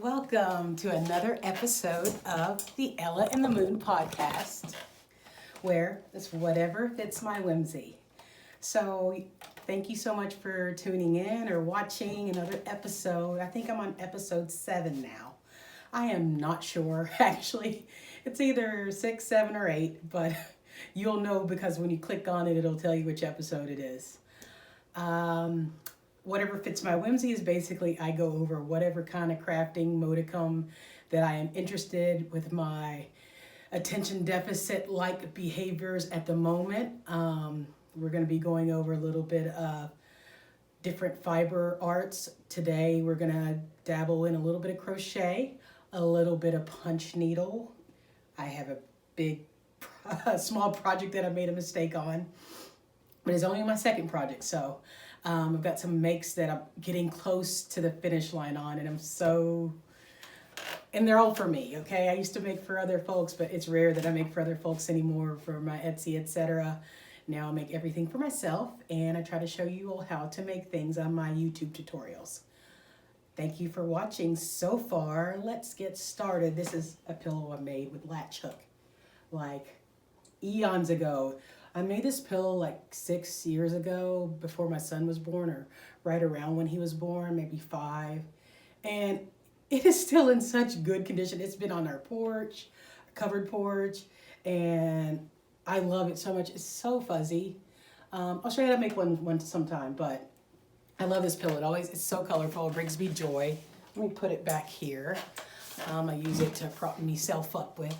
Welcome to another episode of the Ella and the Moon podcast, where it's whatever fits my whimsy. So, thank you so much for tuning in or watching another episode. I think I'm on episode 7 now. I am not sure, actually. It's either 6, 7, or 8, but you'll know because when you click on it, it'll tell you which episode it is. Whatever fits my whimsy is basically I go over whatever kind of crafting modicum that I am interested with my attention deficit like behaviors at the moment. We're going to be going over a little bit of different fiber arts. Today we're going to dabble in a little bit of crochet, a little bit of punch needle. I have a small project that I made a mistake on, but it's only my second project, so I've got some makes that I'm getting close to the finish line on, and and they're all for me, okay? I used to make for other folks, but it's rare that I make for other folks anymore for my Etsy, etc. Now I make everything for myself, and I try to show you all how to make things on my YouTube tutorials. Thank you for watching so far. Let's get started. This is a pillow I made with latch hook, like eons ago. I made this pillow like 6 years ago before my son was born, or right around when he was born, maybe 5. And it is still in such good condition. It's been on our porch, covered porch, and I love it so much. It's so fuzzy. I'll show you how to make one sometime, but I love this pillow. It's so colorful. It brings me joy. Let me put it back here. I use it to prop myself up with.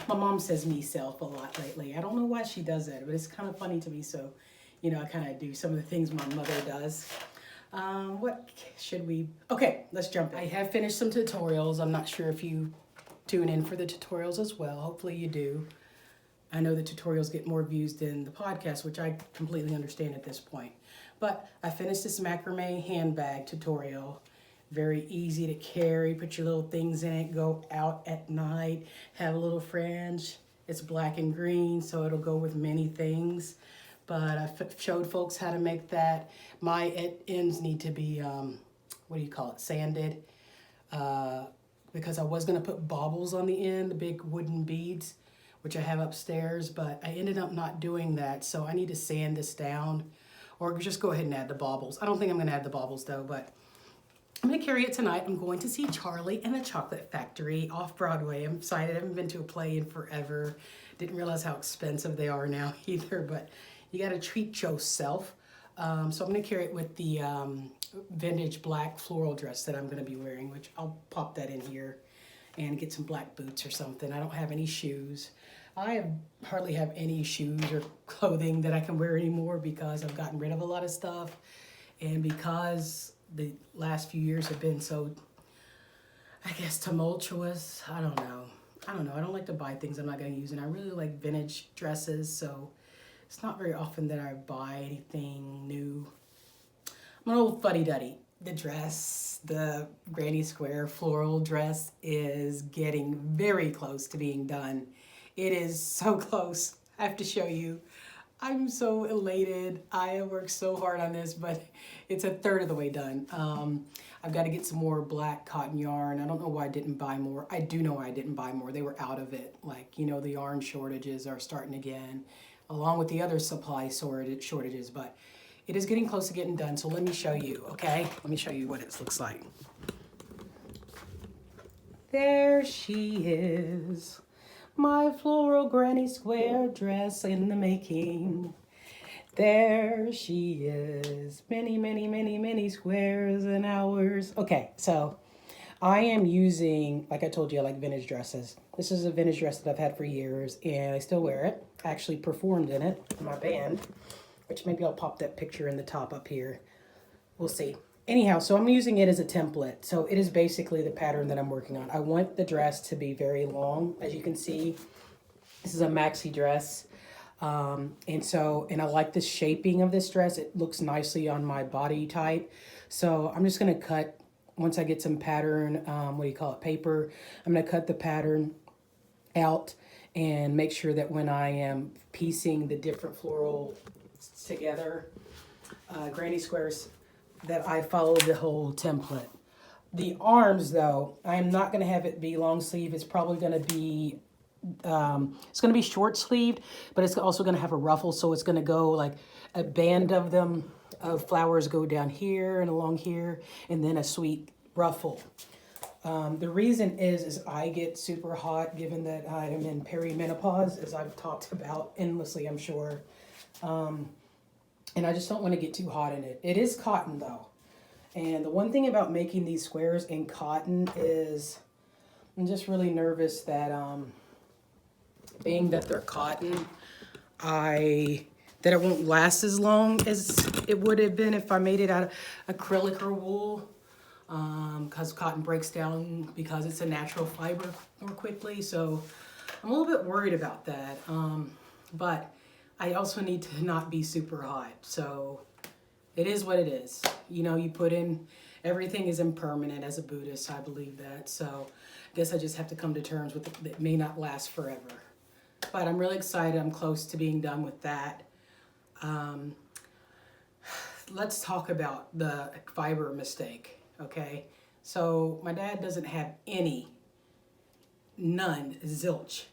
My mom says me-self a lot lately. I don't know why she does that, but it's kind of funny to me. So, I kind of do some of the things my mother does. What should we... Okay, let's jump in. I have finished some tutorials. I'm not sure if you tune in for the tutorials as well. Hopefully you do. I know the tutorials get more views than the podcast, which I completely understand at this point. But I finished this macrame handbag tutorial. Very easy to carry, put your little things in it, go out at night, have a little fringe. It's black and green, so it'll go with many things. But I showed folks how to make that. My ends need to be, sanded. Because I was gonna put baubles on the end, the big wooden beads, which I have upstairs, but I ended up not doing that. So I need to sand this down, or just go ahead and add the baubles. I don't think I'm gonna add the baubles though, but I'm going to carry it tonight. I'm going to see Charlie and the Chocolate Factory off Broadway. I'm excited. I haven't been to a play in forever. Didn't realize how expensive they are now either, but you got to treat yourself. So I'm going to carry it with the vintage black floral dress that I'm going to be wearing, which I'll pop that in here and get some black boots or something. I don't have any shoes. I hardly have any shoes or clothing that I can wear anymore because I've gotten rid of a lot of stuff, and because the last few years have been so, I guess, tumultuous. I don't know. I don't like to buy things I'm not going to use, and I really like vintage dresses, so it's not very often that I buy anything new. I'm an old fuddy-duddy. The dress, the granny square floral dress, is getting very close to being done. It is so close. I have to show you. I'm so elated. I have worked so hard on this, but it's a third of the way done. I've got to get some more black cotton yarn. I don't know why I didn't buy more. I do know why I didn't buy more. They were out of it. Like, the yarn shortages are starting again, along with the other supply shortages, but it is getting close to getting done. So let me show you, okay? Let me show you what it looks like. There she is. My floral granny square dress in the making. There she is. Many, many, many, many squares and hours. Okay, so I am using, like I told you, I like vintage dresses. This is a vintage dress that I've had for years, and I still wear it. I actually performed in it in my band, which maybe I'll pop that picture in the top up here. We'll see. Anyhow, so I'm using it as a template. So it is basically the pattern that I'm working on. I want the dress to be very long. As you can see, this is a maxi dress. And I like the shaping of this dress. It looks nicely on my body type. So I'm just going to cut, once I get some pattern, paper, I'm going to cut the pattern out and make sure that when I am piecing the different floral together, granny squares, that I follow the whole template. The arms, though, I'm not going to have it be long sleeve. It's probably going to be, it's going to be short sleeved, but it's also going to have a ruffle. So it's going to go like a band of them, of flowers go down here and along here, and then a sweet ruffle. The reason is I get super hot given that I am in perimenopause, as I've talked about endlessly, I'm sure. And I just don't want to get too hot in it. It is cotton though. And the one thing about making these squares in cotton is I'm just really nervous that being that they're cotton, that it won't last as long as it would have been if I made it out of acrylic or wool. Because cotton breaks down because it's a natural fiber more quickly. So I'm a little bit worried about that. But I also need to not be super hot. So it is what it is. You know, you put in, everything is impermanent as a Buddhist. I believe that. So I guess I just have to come to terms with it. It may not last forever. But I'm really excited. I'm close to being done with that. Let's talk about the fiber mistake. Okay, so my dad doesn't have none, zilch,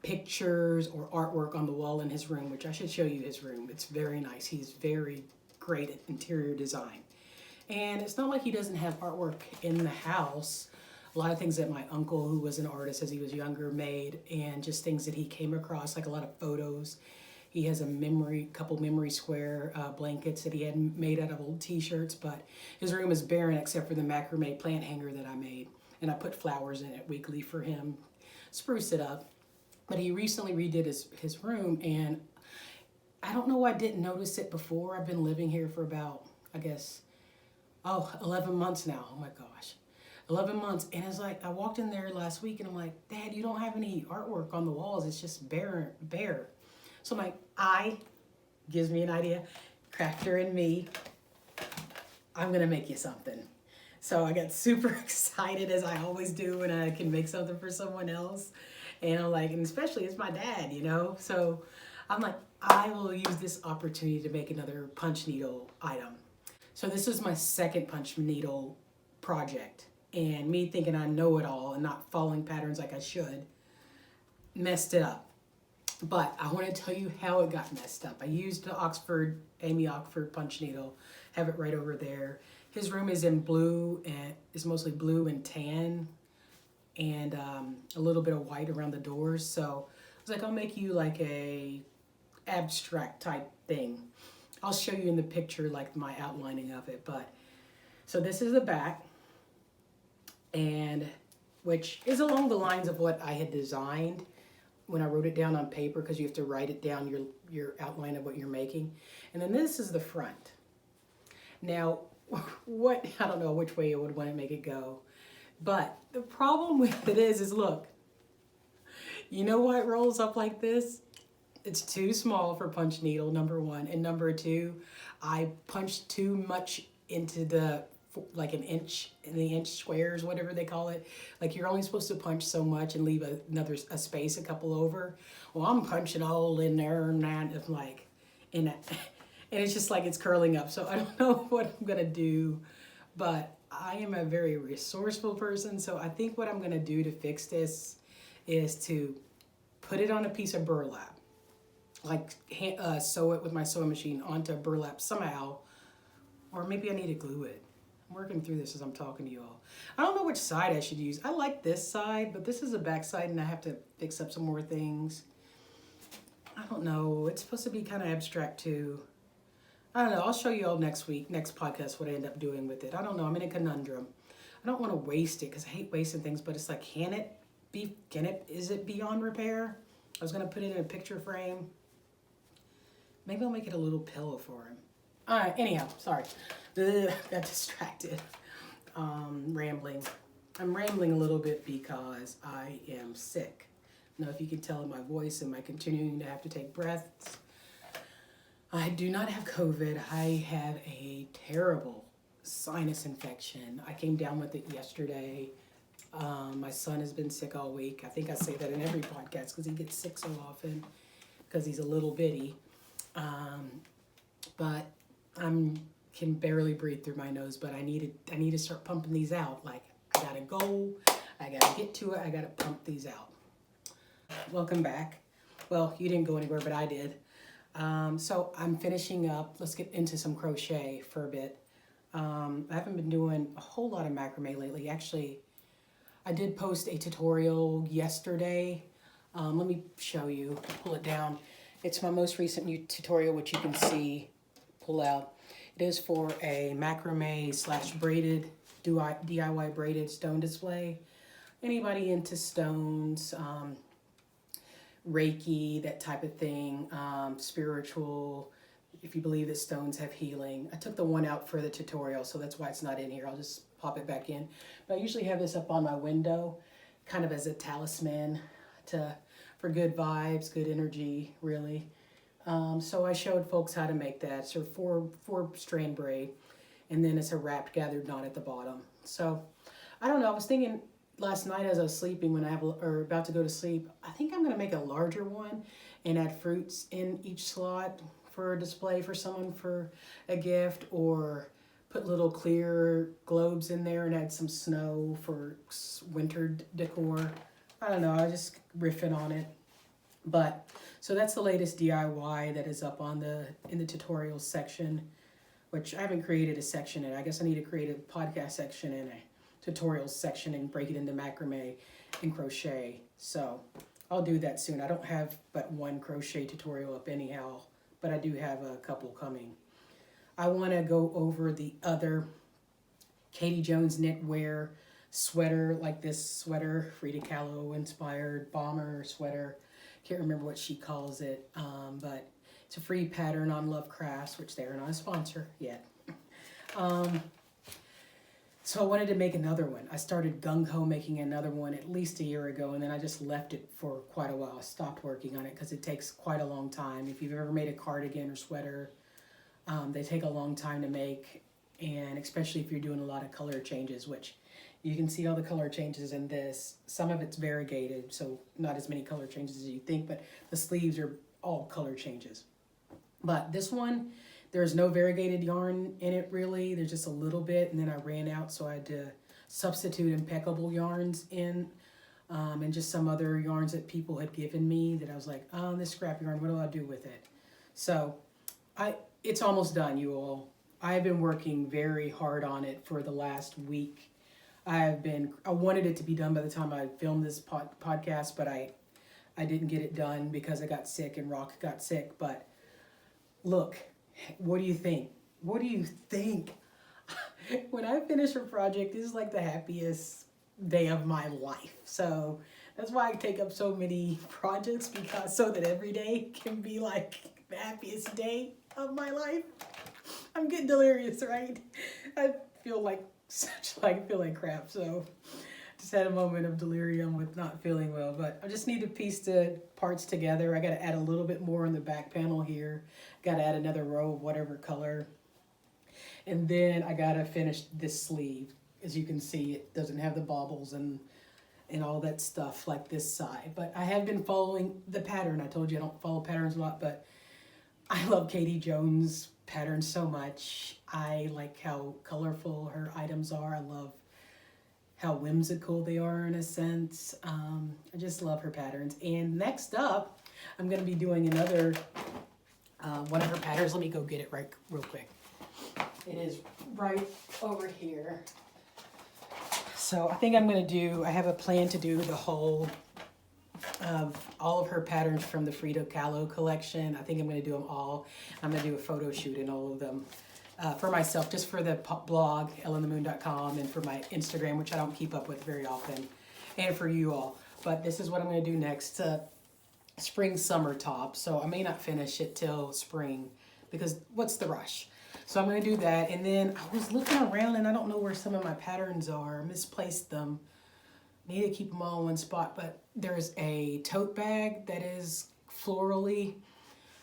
pictures or artwork on the wall in his room, which I should show you his room. It's very nice. He's very great at interior design. And it's not like he doesn't have artwork in the house. A lot of things that my uncle, who was an artist as he was younger, made, and just things that he came across, like a lot of photos. He has a couple memory square blankets that he had made out of old t-shirts, but his room is barren except for the macrame plant hanger that I made. And I put flowers in it weekly for him, spruce it up. But he recently redid his room, and I don't know why I didn't notice it before. I've been living here for about, I guess, 11 months now. Oh my gosh. 11 months. And it's like, I walked in there last week and I'm like, Dad, you don't have any artwork on the walls. It's just bare. So I'm like, gives me an idea, crafter in me, I'm going to make you something. So I got super excited, as I always do when I can make something for someone else. And I'm like, and especially it's my dad, you know. So I'm like, I will use this opportunity to make another punch needle item. So this is my second punch needle project. And me thinking I know it all and not following patterns like I should, messed it up. But I want to tell you how it got messed up. I used the Amy Oxford punch needle. Have it right over there. His room is in blue, and it's mostly blue and tan, and a little bit of white around the doors. So I was like, I'll make you like a abstract type thing. I'll show you in the picture like my outlining of it. But so this is the back, and which is along the lines of what I had designed when I wrote it down on paper, because you have to write it down, your outline of what you're making. And then this is the front. Now, I don't know which way you would want to make it go. But the problem with it is look, you know why it rolls up like this? It's too small for punch needle, number one. And number two, I punched too much into like an inch, in the inch squares, whatever they call it. Like you're only supposed to punch so much and leave a space a couple over. Well, I'm punching all in there and that. I'm like, and it's just like it's curling up. So I don't know what I'm gonna do, but I am a very resourceful person. So I think what I'm gonna do to fix this is to put it on a piece of burlap, like sew it with my sewing machine onto burlap somehow, or maybe I need to glue it. I'm working through this as I'm talking to you all. I don't know which side I should use. I like this side, but this is the back side and I have to fix up some more things. I don't know. It's supposed to be kind of abstract too. I don't know. I'll show you all next podcast, what I end up doing with it. I don't know. I'm in a conundrum. I don't want to waste it because I hate wasting things, but it's like, is it beyond repair? I was going to put it in a picture frame. Maybe I'll make it a little pillow for him. All right. Anyhow, sorry. Got distracted. Rambling. I'm rambling a little bit because I am sick. Now, if you can tell in my voice, am I continuing to have to take breaths? I do not have COVID. I have a terrible sinus infection. I came down with it yesterday. My son has been sick all week. I think I say that in every podcast because he gets sick so often because he's a little bitty. But I'm can barely breathe through my nose, but I need to start pumping these out. Like, I gotta go, I gotta get to it, I gotta pump these out. Welcome back. Well, you didn't go anywhere, but I did. So I'm finishing up. Let's get into some crochet for a bit. I haven't been doing a whole lot of macrame lately. Actually, I did post a tutorial yesterday. Let me show you, pull it down. It's my most recent new tutorial, which you can see, pull out. It is for a macrame / braided, DIY braided stone display. Anybody into stones, Reiki, that type of thing, spiritual, if you believe that stones have healing. I took the one out for the tutorial, so that's why it's not in here. I'll just pop it back in. But I usually have this up on my window, kind of as a talisman for good vibes, good energy, really. So I showed folks how to make that. So four strand braid, and then it's a wrapped gathered knot at the bottom. So I don't know, I was thinking last night as I was sleeping, when about to go to sleep, I think I'm gonna make a larger one and add fruits in each slot for a display for someone for a gift, or put little clear globes in there and add some snow for winter decor. I don't know, I was just riffing on it. But so that's the latest DIY that is up on in the tutorials section, which I haven't created a section in. I guess I need to create a podcast section and a tutorials section and break it into macrame and crochet. So I'll do that soon. I don't have but one crochet tutorial up anyhow, but I do have a couple coming. I want to go over the other Katie Jones Knitwear sweater, like this sweater, Frida Kahlo inspired bomber sweater. Can't remember what she calls it, but it's a free pattern on Love Crafts, which they're not a sponsor yet. So I wanted to make another one. I started gung-ho making another one at least a year ago, and then I just left it for quite a while. I stopped working on it because it takes quite a long time. If you've ever made a cardigan or sweater, they take a long time to make, and especially if you're doing a lot of color changes, which you can see all the color changes in this. Some of it's variegated, so not as many color changes as you think, but the sleeves are all color changes. But this one, there's no variegated yarn in it really. There's just a little bit, and then I ran out, so I had to substitute impeccable yarns in, and just some other yarns that people had given me that I was like, oh, this scrap yarn, what do I do with it? So it's almost done, you all. I've been working very hard on it for the last week. I wanted it to be done by the time I filmed this podcast, but I didn't get it done because I got sick and Rock got sick. But look, what do you think? What do you think? When I finish a project, this is like the happiest day of my life. So that's why I take up so many projects, because so that every day can be like the happiest day of my life. I'm getting delirious, right? I feel like crap, so just had a moment of delirium with not feeling well, but I just need to piece the parts together. I got to add a little bit more on the back panel here. Got to add another row of whatever color, and then I got to finish this sleeve. As you can see, it doesn't have the baubles and all that stuff like this side, but I have been following the pattern. I told you I don't follow patterns a lot, but I love Katie Jones patterns so much. I like how colorful her items are. I love how whimsical they are in a sense. I just love her patterns. And next up, I'm going to be doing another one of her patterns. Let me go get it real quick. It is right over here. So I think I have a plan to do the whole of all of her patterns from the Frida Kahlo collection. I think I'm going to do them all. I'm going to do a photo shoot in all of them for myself, just for the blog, ellenthemoon.com, and for my Instagram, which I don't keep up with very often, and for you all. But this is what I'm going to do next. Spring summer top. So I may not finish it till spring, because what's the rush? So I'm going to do that. And then I was looking around and I don't know where some of my patterns are. I misplaced them. Need to keep them all in one spot, but there's a tote bag that is florally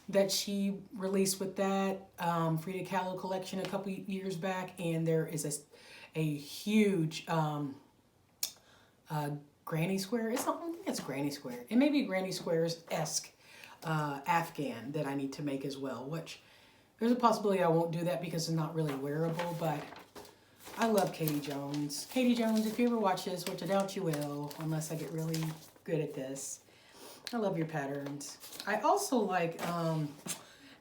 that she released with that Frida Kahlo collection a couple years back, and there is a huge granny square. I don't think it's granny square. It may be granny squares-esque Afghan that I need to make as well, which There's a possibility I won't do that because it's not really wearable, but I love Katie Jones. Katie Jones, if you ever watch this, which I doubt you will, unless I get really good at this, I love your patterns. I also like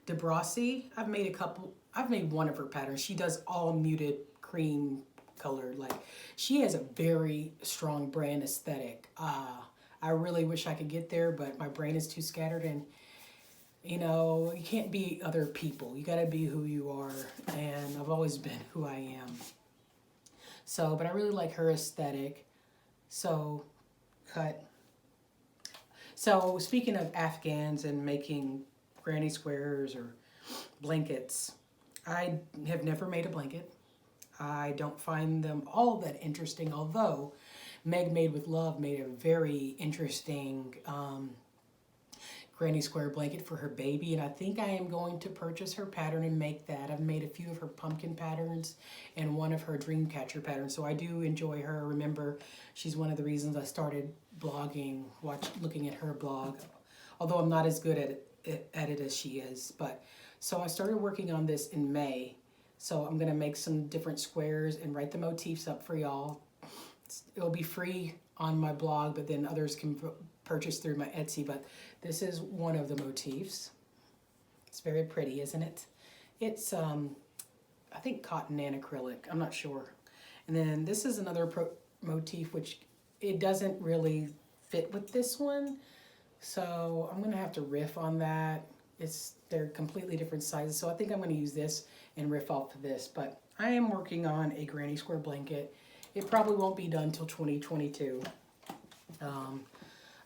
DeBrossi. I've made one of her patterns. She does all muted cream color. Like, she has a very strong brand aesthetic. I really wish I could get there, but my brain is too scattered, and you know, you can't be other people. You gotta be who you are, and I've always been who I am. So, but I really like her aesthetic. So, cut. So, speaking of Afghans and making granny squares or blankets, I have never made a blanket. I don't find them all that interesting, although Megmade with Love made a very interesting granny square blanket for her baby, and I think I am going to purchase her pattern and make that. I've made a few of her pumpkin patterns and one of her dream catcher patterns, so I do enjoy her. Remember, she's one of the reasons I started blogging, looking at her blog, although I'm not as good at it as she is. But so I started working on this in May, so I'm going to make some different squares and write the motifs up for y'all. It'll be free on my blog, but then others can purchase through my Etsy. But this is one of the motifs. It's very pretty, isn't it? It's I think cotton and acrylic, I'm not sure. And then this is another motif, which it doesn't really fit with this one, so I'm gonna have to riff on that. They're completely different sizes, so I think I'm gonna use this and riff off of this. But I am working on a granny square blanket. It probably won't be done till 2022.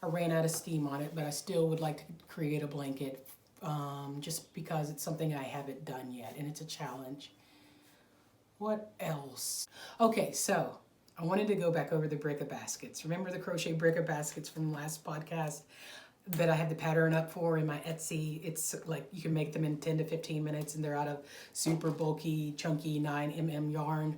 I ran out of steam on it, but I still would like to create a blanket just because it's something I haven't done yet, and it's a challenge. What else? Okay, so I wanted to go back over the brica baskets. Remember the crochet brica baskets from the last podcast that I had the pattern up for in my Etsy? It's like you can make them in 10 to 15 minutes, and they're out of super bulky, chunky 9mm yarn,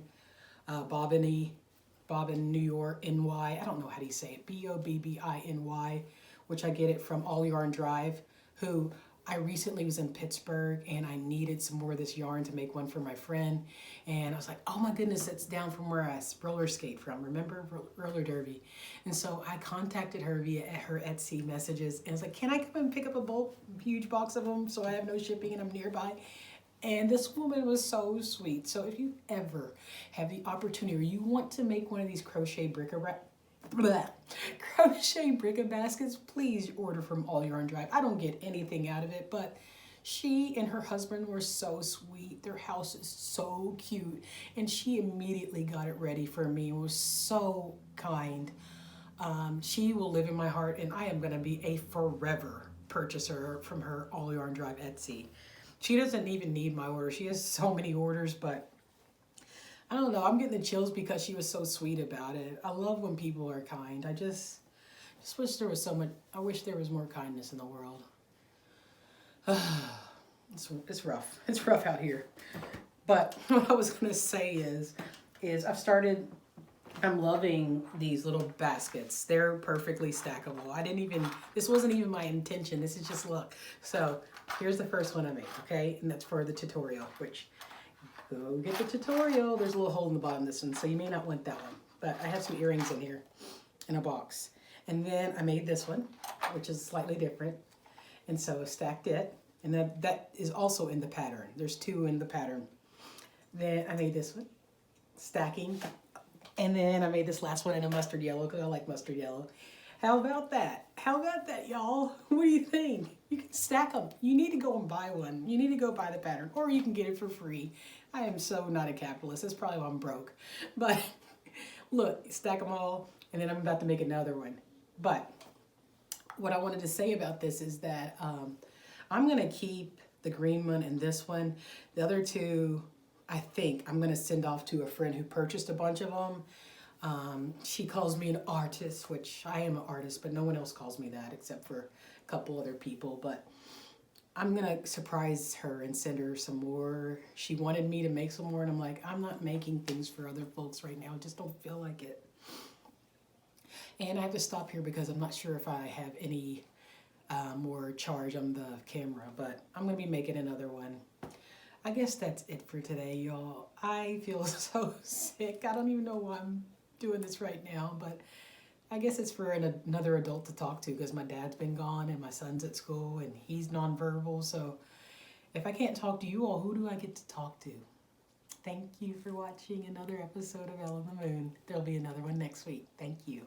Bobbin New York NY. I don't know how do you say it. Bobbiny, which I get it from All Yarn Drive, who I recently was in Pittsburgh and I needed some more of this yarn to make one for my friend. And I was like, oh my goodness, it's down from where I roller skate from. Remember roller derby? And so I contacted her via her Etsy messages and I was like, can I come and pick up a huge box of them so I have no shipping and I'm nearby? And this woman was so sweet. So if you ever have the opportunity or you want to make one of these crochet brica baskets, please order from All Yarn Drive. I don't get anything out of it, but she and her husband were so sweet. Their house is so cute. And she immediately got it ready for me and was so kind. She will live in my heart, and I am going to be a forever purchaser from her All Yarn Drive Etsy. She doesn't even need my order. She has so many orders, but I don't know. I'm getting the chills because she was so sweet about it. I love when people are kind. I just wish there was I wish there was more kindness in the world. It's rough. It's rough out here. But what I was going to say is I'm loving these little baskets. They're perfectly stackable. This wasn't even my intention. This is just luck. So here's the first one I made, okay? And that's for the tutorial, which, go get the tutorial. There's a little hole in the bottom of this one, so you may not want that one. But I have some earrings in here in a box. And then I made this one, which is slightly different. And so I stacked it. And that is also in the pattern. There's two in the pattern. Then I made this one, stacking. And then I made this last one in a mustard yellow because I like mustard yellow. How about that? How about that, y'all? What do you think? You can stack them. You need to go and buy one. You need to go buy the pattern, or you can get it for free. I am so not a capitalist. That's probably why I'm broke. But look, stack them all, and then I'm about to make another one. But what I wanted to say about this is that I'm going to keep the green one and this one. The other two, I think I'm going to send off to a friend who purchased a bunch of them. She calls me an artist, which I am an artist, but no one else calls me that except for a couple other people. But I'm going to surprise her and send her some more. She wanted me to make some more, and I'm like, I'm not making things for other folks right now. I just don't feel like it. And I have to stop here because I'm not sure if I have any more charge on the camera, but I'm going to be making another one. I guess that's it for today, y'all. I feel so sick. I don't even know why I'm doing this right now, but I guess it's for another adult to talk to because my dad's been gone and my son's at school and he's nonverbal. So if I can't talk to you all, who do I get to talk to? Thank you for watching another episode of Elle and the Moon. There'll be another one next week. Thank you.